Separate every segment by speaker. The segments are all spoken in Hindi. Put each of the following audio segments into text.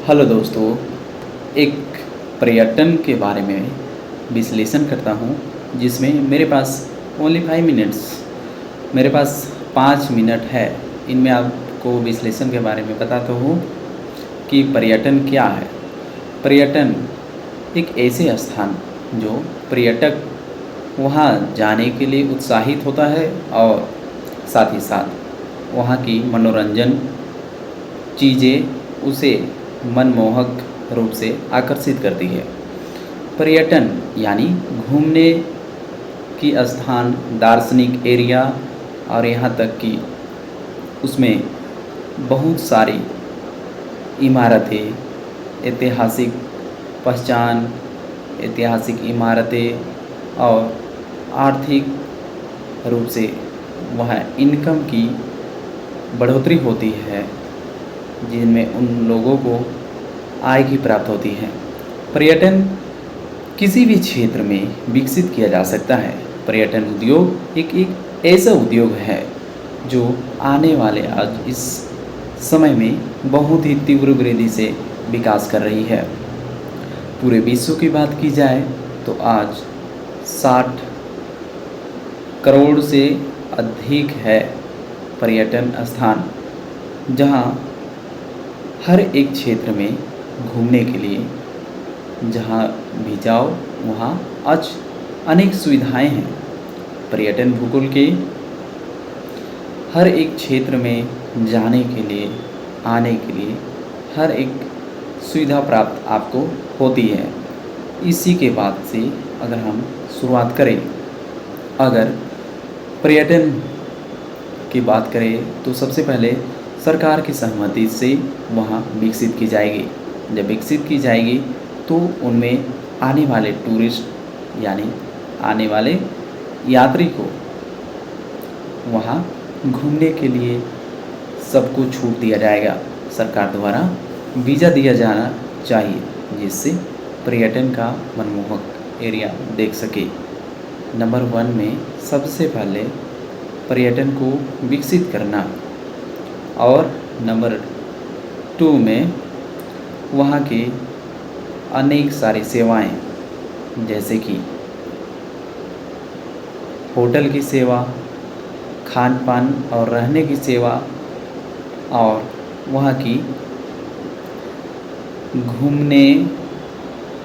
Speaker 1: हेलो दोस्तों, एक पर्यटन के बारे में विश्लेषण करता हूँ जिसमें मेरे पास ओनली 5 मिनट्स मेरे पास 5 मिनट है। इनमें आपको विश्लेषण के बारे में बताता हूँ कि पर्यटन क्या है। पर्यटन एक ऐसे स्थान जो पर्यटक वहाँ जाने के लिए उत्साहित होता है और साथ ही साथ वहाँ की मनोरंजन चीज़ें उसे मनमोहक रूप से आकर्षित करती है। पर्यटन यानी घूमने की स्थान, दार्शनिक एरिया और यहाँ तक कि उसमें बहुत सारी इमारतें, ऐतिहासिक पहचान, ऐतिहासिक इमारतें और आर्थिक रूप से वह इनकम की बढ़ोतरी होती है, जिनमें उन लोगों को आय की प्राप्त होती है। पर्यटन किसी भी क्षेत्र में विकसित किया जा सकता है। पर्यटन उद्योग एक ऐसा उद्योग है जो आने वाले आज इस समय में बहुत ही तीव्र वृद्धि से विकास कर रही है। पूरे विश्व की बात की जाए तो आज 60 करोड़ से अधिक है पर्यटन स्थान, जहां हर एक क्षेत्र में घूमने के लिए जहाँ भी जाओ वहाँ आज अनेक सुविधाएं हैं। पर्यटन भूगोल के हर एक क्षेत्र में जाने के लिए, आने के लिए हर एक सुविधा प्राप्त आपको होती है। इसी के बाद से अगर हम शुरुआत करें, अगर पर्यटन की बात करें तो सबसे पहले सरकार की सहमति से वहाँ विकसित की जाएगी। जब विकसित की जाएगी तो उनमें आने वाले टूरिस्ट यानी आने वाले यात्री को वहाँ घूमने के लिए सबको छूट दिया जाएगा। सरकार द्वारा वीज़ा दिया जाना चाहिए, जिससे पर्यटन का मनमोहक एरिया देख सके। नंबर 1 में सबसे पहले पर्यटन को विकसित करना, और नंबर 2 में वहाँ के अनेक सारी सेवाएं, जैसे कि होटल की सेवा, खान पान और रहने की सेवा, और वहाँ की घूमने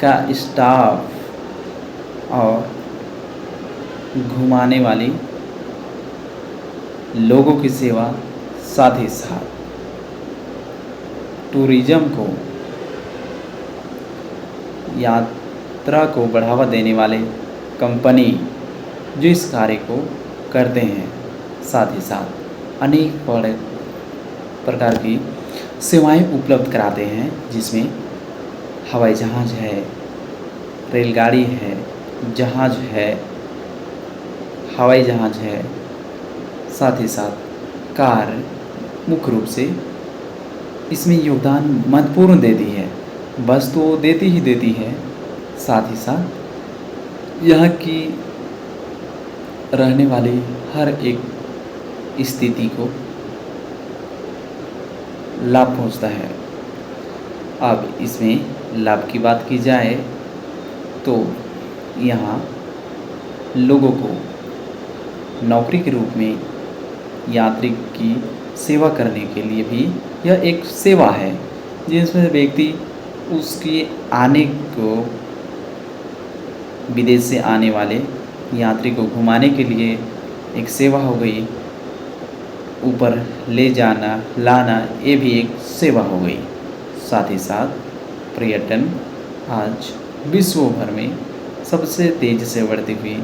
Speaker 1: का स्टाफ और घुमाने वाली लोगों की सेवा, साथ ही साथ टूरिज़्म को, यात्रा को बढ़ावा देने वाले कंपनी जो इस कार्य को करते हैं, साथ ही साथ अनेक बड़े प्रकार की सेवाएं उपलब्ध कराते हैं, जिसमें हवाई जहाज़ है, रेलगाड़ी है, जहाज़ है, हवाई जहाज़ है, साथ ही साथ कार मुख्य रूप से इसमें योगदान महत्वपूर्ण देती है। बस तो देती ही देती है, साथ ही साथ यहाँ की रहने वाली हर एक स्थिति को लाभ पहुँचता है। अब इसमें लाभ की बात की जाए तो यहाँ लोगों को नौकरी के रूप में यात्री की सेवा करने के लिए भी यह एक सेवा है, जिसमें व्यक्ति उसके आने को, विदेश से आने वाले यात्री को घुमाने के लिए एक सेवा हो गई। ऊपर ले जाना लाना, ये भी एक सेवा हो गई। साथ ही साथ पर्यटन आज विश्व भर में सबसे तेज़ी से बढ़ती हुई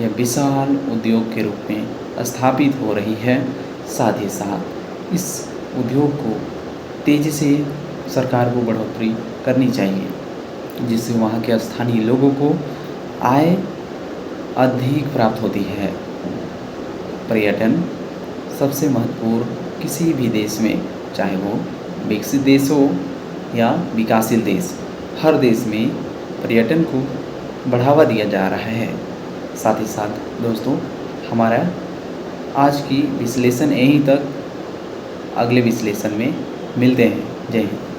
Speaker 1: यह विशाल उद्योग के रूप में स्थापित हो रही है। साथ ही साथ इस उद्योग को तेज़ी से सरकार को बढ़ोतरी करनी चाहिए, जिससे वहाँ के स्थानीय लोगों को आय अधिक प्राप्त होती है। पर्यटन सबसे महत्वपूर्ण किसी भी देश में, चाहे वो विकसित देश हो या विकासशील देश, हर देश में पर्यटन को बढ़ावा दिया जा रहा है। साथ ही साथ दोस्तों, हमारा आज की विश्लेषण यहीं तक। अगले विश्लेषण में मिलते हैं। जय हिंद।